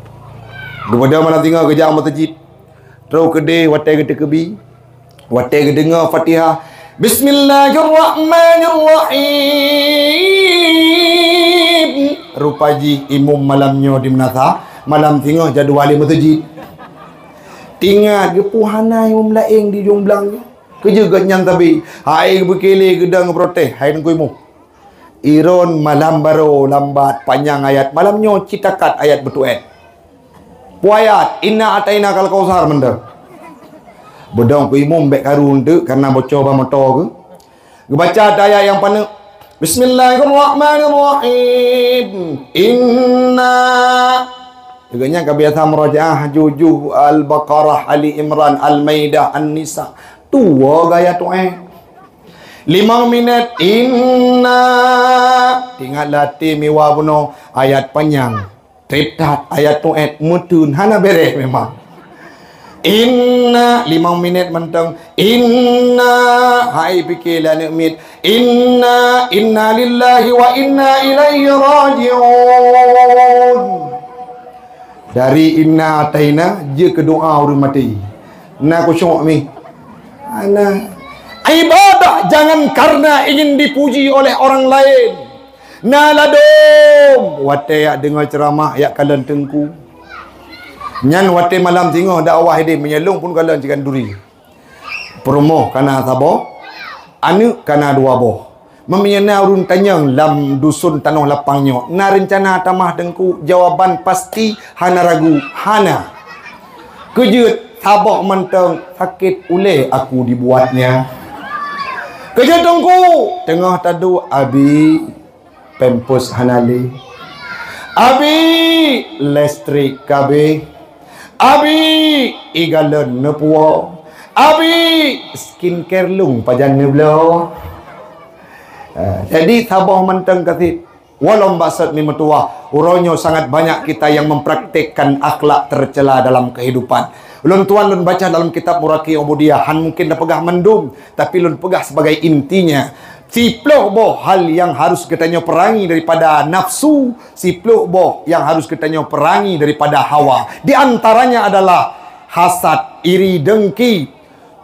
Kemudian malam tengah kujak masjid. Terus kedai watai kita kebi. Watai kita dengar Fatihah. Bismillahirrahmanirrahim. Rupaji imum malamnya di menasa. Malam tengah jaduali masjid. Tinggal gepuhana imum laing di jumblangnya. Kerja ganyang tabi. Hai berkele gedang protes. Hai nunggu Iron malam baru lambat panjang ayat. Malamnya citakat ayat betuet. Puayat inna ataina kal kausar mender. Bedong ku imum bek karun tu karena bocor ba motor ke. Gebaca ayat yang pana Bismillahirrahmanirrahim. Inna Dengannya kebiasaan merajaah Jujuh, Al-Baqarah, Ali Imran, Al-Maidah, An-Nisa. 2 gaya tu 5 minit. Inna tinggal latih miwa buno ayat panjang. Tritat ayat tu mutun hana beres memang. Inna 5 minit mentang. Inna hai pikirlah nikmat. Inna lillahi wa inna ilaihi raji'un. Dari inna ataina je ke doa orang mati. Nak kusyuk ni. Ana ibadah jangan karena ingin dipuji oleh orang lain. Naladum wate yak dengar ceramah yak kalan tengku. Nyan wate malam tengok dakwah dia menyelung pun kalan cikan duri. Promo kana sabo. Anu kana 2 boh. Memenyana urun tanyang lam dusun tanah lapangnya. Na rencana tamah dengku jawaban pasti hana ragu hana. Kejut sabok menteng sakit ule aku dibuatnya. Kejut dengku tengah tadu abi pempus hanali. Abi listrik kabe. Abi igalon nepuo. Abi skincare lung pajan neblo. Jadi sabah menteng kasih walau maksud ni metua uronyo sangat banyak kita yang mempraktikkan akhlak tercela dalam kehidupan. Lun tuan lun baca dalam kitab Muraki Ubudiyah han mungkin dah pegah mendung tapi lun pegah sebagai intinya siploh boh hal yang harus kitanya perangi daripada nafsu, siploh boh yang harus kitanya perangi daripada hawa. Di antaranya adalah hasad, iri, dengki,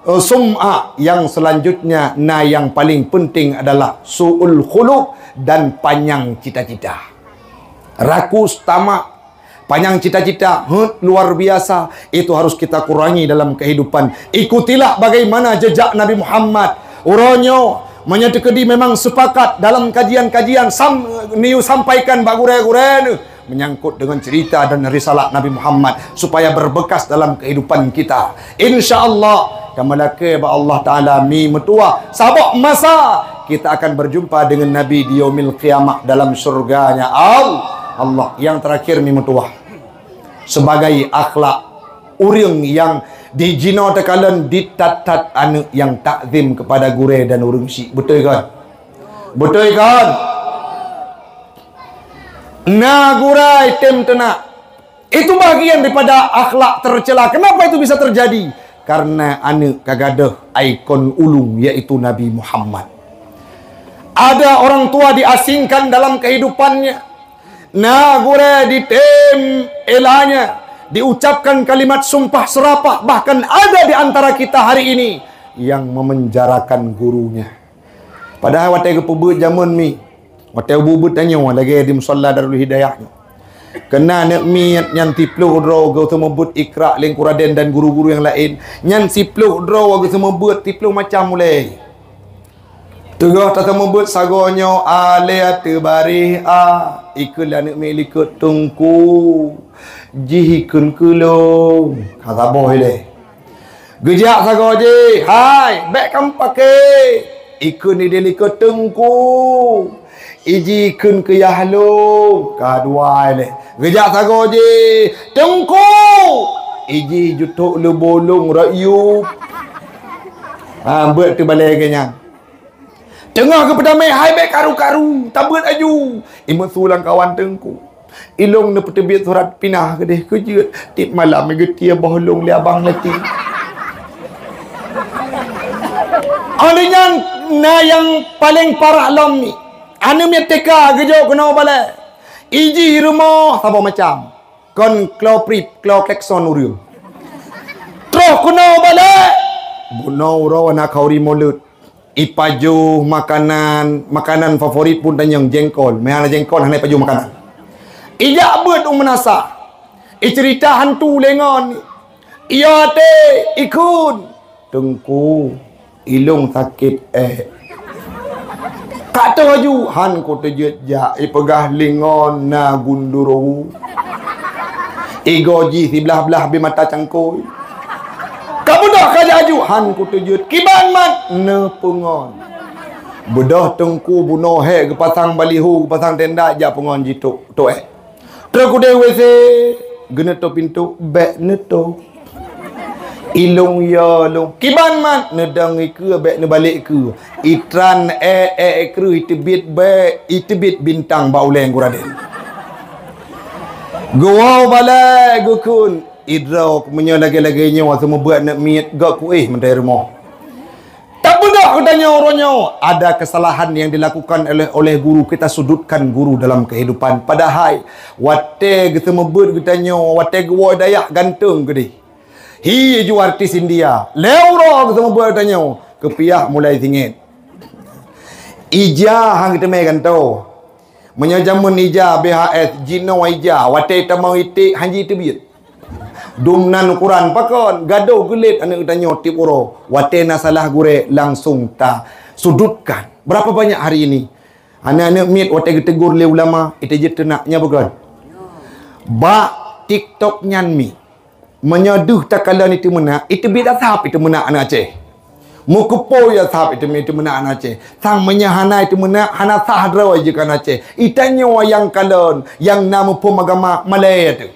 sum'ah. Yang selanjutnya yang paling penting adalah su'ul khuluq dan panjang cita-cita. Rakus tamak. panjang cita-cita, luar biasa. Itu harus kita kurangi dalam kehidupan. Ikutilah bagaimana jejak Nabi Muhammad. Uronyo menyedekedi memang sepakat dalam kajian-kajian niu sampaikan bagure-gure menyangkut dengan cerita dan risalah Nabi Muhammad supaya berbekas dalam kehidupan kita. InsyaAllah kamalake ba Allah Ta'ala mi metua sabok masa kita akan berjumpa dengan Nabi di yaumil qiyamah dalam surganya Allah. Yang terakhir mi metua sebagai akhlak uring yang dijino tekalan ditatat anu yang takzim kepada gure dan urang si. Betul kan? Betul kan? Nah gurai tem tenak. Itu bagian daripada akhlak tercela. Kenapa itu bisa terjadi? Karena anu kagadah ikon ulung yaitu Nabi Muhammad. Ada orang tua diasingkan dalam kehidupannya. Nah gurai ditem elanya, diucapkan kalimat sumpah serapah. Bahkan ada di antara kita hari ini yang memenjarakan gurunya. Padahal watai kepubut zaman mi, watai bubut tanya lagi di musalla Darul Hidayah. Kena nak mi yang tiplu draw go semua but Iqra Lengkuraden dan guru-guru yang lain. Nyan tiplu draw go semua but tiplu macam mulai. Tegah tak membut sagonyo ale atebari ikul anak mi likut tungku jihikun kulo kata boy le gejak sago je hai bek kam pakai ikun ni delikut tungku ijikun ke yahlo kadua le gejak sago je tungku iji jutuk le bolong rayup buat tu balik kenyang. Tengah ke pedamai hai baik karu-karu tabut aju imut sulang kawan tengku ilong ne petebit surat pinah ke deh kejut tip malam getia bohlong li abang leti alinya na yang paling parah lom ni anu meteka gejo kena balik iji rumah apa macam kon kloprip klokekson uriu terus kena balik bunau rawana kauri mulut ipaju makanan favorit pun tanyang jengkol. Mana jengkol hanya paju makanan. Ijak bet menasa. Cerita hantu lengon. Iya te ikun. Tengku ilung sakit kata aju han ko tejet ja ipegah lengon na gunduru. Igoji sebelah-belah bi mata cangkoi. Kamu dah kaja ajuhan ku tujut kiban mat ne pengon bedah tengku bunuh he ke pasang balihu ke pasang tenda ja pengon jitu to terus ku de wc gena to pintu bek ne to ilung ya long kiban mat ne dang ke bek ne balik ke itran kru itebit be itebit bintang bauleng guraden gua balai gukun idrau punya lagi-laginya waktu membuat nak miat gak kuih mentai rumah. Tak benar katanya orangnya. Ada kesalahan yang dilakukan oleh guru. Kita sudutkan guru dalam kehidupan. Padahal wate kita membut katanya wate gua dayak gantung ke di. Hi ju artis India. Leuro kita membuat katanya kepiah mulai tingit. Ija hang kita mai gantau. Menyajamun ija BHS jino ija wate tamau itik hanji tebit. Dumnan ukuran pakon gaduh gelit anak tanya tip uro watena salah gure langsung ta sudutkan. Berapa banyak hari ini anak-anak mit wate tegur le ulama itu je tenaknya bukan ba TikTok nyan mi menyaduh takalan itu mena itu beda tahap itu mena anak Aceh mukupo ya tahap itu mena anak Aceh sang menyahana itu mena hana sahra je kan Aceh itanyo yang kalon yang nama pemagama Malaya tu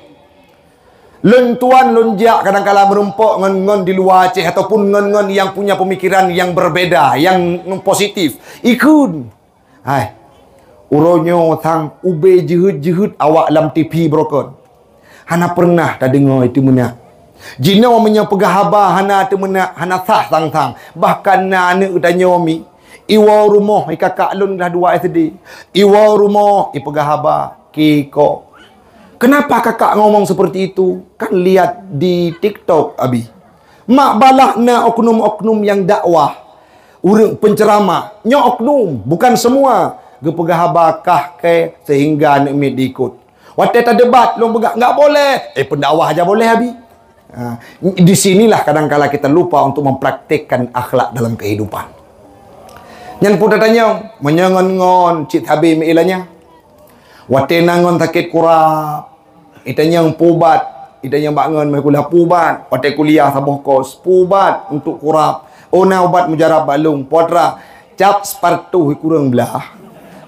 lentuan lonjak kadang-kadang merumpuk ngon di luar Aceh ataupun ngon yang punya pemikiran yang berbeda, yang positif. Ikut. Hai. Uronyo tang ube jehut awak lam TV brokon. Hana pernah tak dengar itu mena. Jina omnya pegahaba hana tu mena hana sah tang. Bahkan na anak tanya mi, iwa rumah kakak lun dah 2 SD. Iwa rumah pegahaba kiko. Kenapa kakak ngomong seperti itu? Kan lihat di TikTok abi. Mak balah na oknum-oknum yang dakwah. Urang penceramah. Nya oknum, bukan semua. Gepegah bakah ke sehingga nak mit ikut. Waktu tak debat, lo begak enggak boleh. Pendakwah aja boleh habis. Di sinilah kadang-kala kita lupa untuk mempraktikkan akhlak dalam kehidupan. Yang pun tanya, menyangon-ngon cit habis meilanya. Waktu nangon sakit kurap, itanya yang pubat, itanya bangun kuliah pubat. Waktu kuliah sabuh kos, pubat untuk kurap. Ona ubat mujarab balung, podra, cap separtuh kurang belah.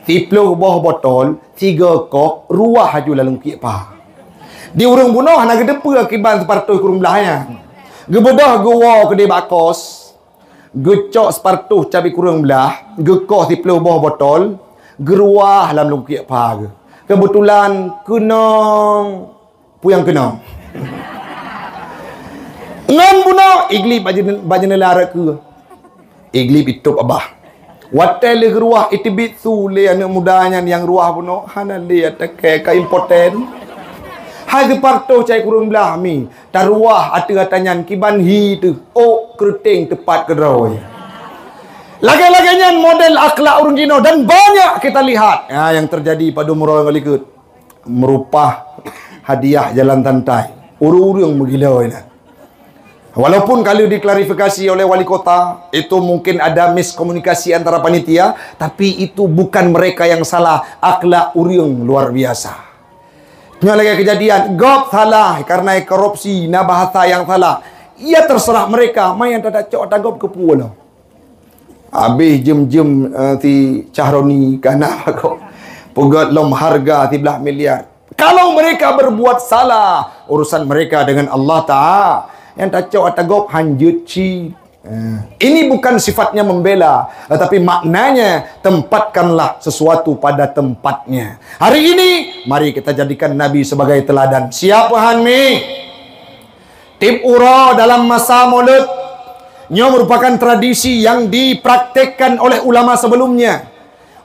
30 bawah botol, 3 kok, ruah haju lalu kipa. Di urang bunuh nak gedepa akibat separtuh kurung belahnya. Gebedah gewa ke dia bakos. Gecok separtuh cabai kurung belah, gekoh 30 bawah botol, geruah dalam lungkik apa. Kebetulan kena puyang kena. Ngan bunuh iglip baju nelara ke. Iglip itu abah. Watel geruah itibit sule anak mudanya yang ruah bunuh hana lihat ke impoten. Hai geparto cai kurung belah mi. Taruah ata-atanyan kiban hi tu. Oh keriting tepat kedroi. Lagi-laginya model akhlak orang Cina dan banyak kita lihat. Yang terjadi pada umur orang Kalikut. Merupah hadiah jalan tantai. Urung-urung menggila ini. Walaupun kalau diklarifikasi oleh wali kota, itu mungkin ada miskomunikasi antara panitia, tapi itu bukan mereka yang salah. Akhlak urung luar biasa. Punya lagi kejadian, gop salah karena korupsi, na bahasa yang salah. Ia terserah mereka, main tak cok tak gop ke pulau. Habis jem-jem ti Cahroni kana kok. Pugat lom harga 13 miliar. Kalau mereka berbuat salah, urusan mereka dengan Allah Ta'ala. Yang tak cok tak gop hanjut ci. Ini bukan sifatnya membela, tetapi maknanya tempatkanlah sesuatu pada tempatnya. Hari ini mari kita jadikan Nabi sebagai teladan. Siapa Hanmi? Tip ura dalam masa Maulid nya merupakan tradisi yang dipraktekkan oleh ulama sebelumnya.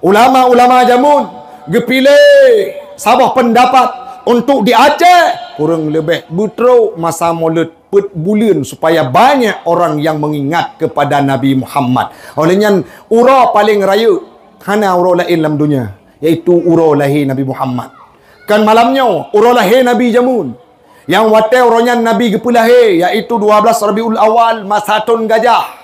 Ulama-ulama jamun gepilih sabah pendapat untuk di Aceh kurang lebih butro masa Maulid bulan supaya banyak orang yang mengingat kepada Nabi Muhammad. Olehnya ura paling raya hana ura lain dalam dunia, iaitu ura lahir Nabi Muhammad. Kan malamnya ura lahir Nabi jamun. Yang wate uranya Nabi gepulahir iaitu 12 Rabiul Awal Masatun Gajah.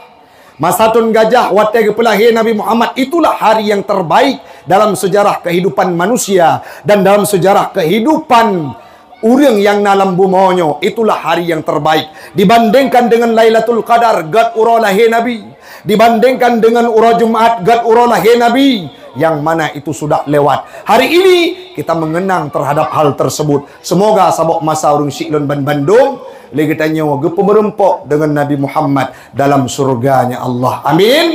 Masatun Gajah wate gepulahir Nabi Muhammad. Itulah hari yang terbaik dalam sejarah kehidupan manusia dan dalam sejarah kehidupan orang yang dalam bumonyo. Itulah hari yang terbaik dibandingkan dengan Lailatul Qadar gad ura lahir Nabi, dibandingkan dengan ura Jumat gad ura lahir Nabi, yang mana itu sudah lewat. Hari ini kita mengenang terhadap hal tersebut. Semoga sabok masa urung Syiklon ban Bandung lagi tanya gepe merempok dengan Nabi Muhammad dalam surganya Allah. Amin.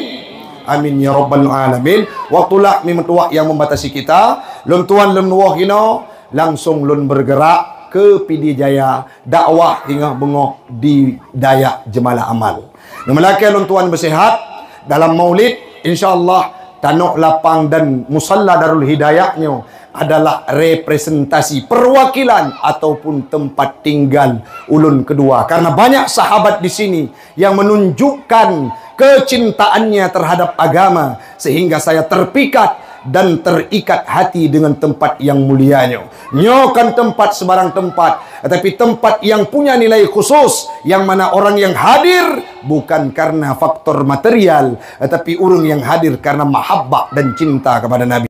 Amin ya rabbal alamin. Waktulah memetuak yang membatasi kita. Lun tuan lun wahino langsung lun bergerak ke PD Jaya dakwah hingga bengok di Dayak Jemalah Amal. Melaki lun tuan bersihat dalam Maulid, insyaallah tanuk lapang dan musalla Darul Hidayahnya adalah representasi perwakilan ataupun tempat tinggal ulun kedua. Karena banyak sahabat di sini yang menunjukkan kecintaannya terhadap agama sehingga saya terpikat dan terikat hati dengan tempat yang mulianya. Nyokan tempat sebarang tempat, tetapi tempat yang punya nilai khusus, yang mana orang yang hadir bukan karena faktor material, tetapi orang yang hadir karena mahabbah dan cinta kepada Nabi.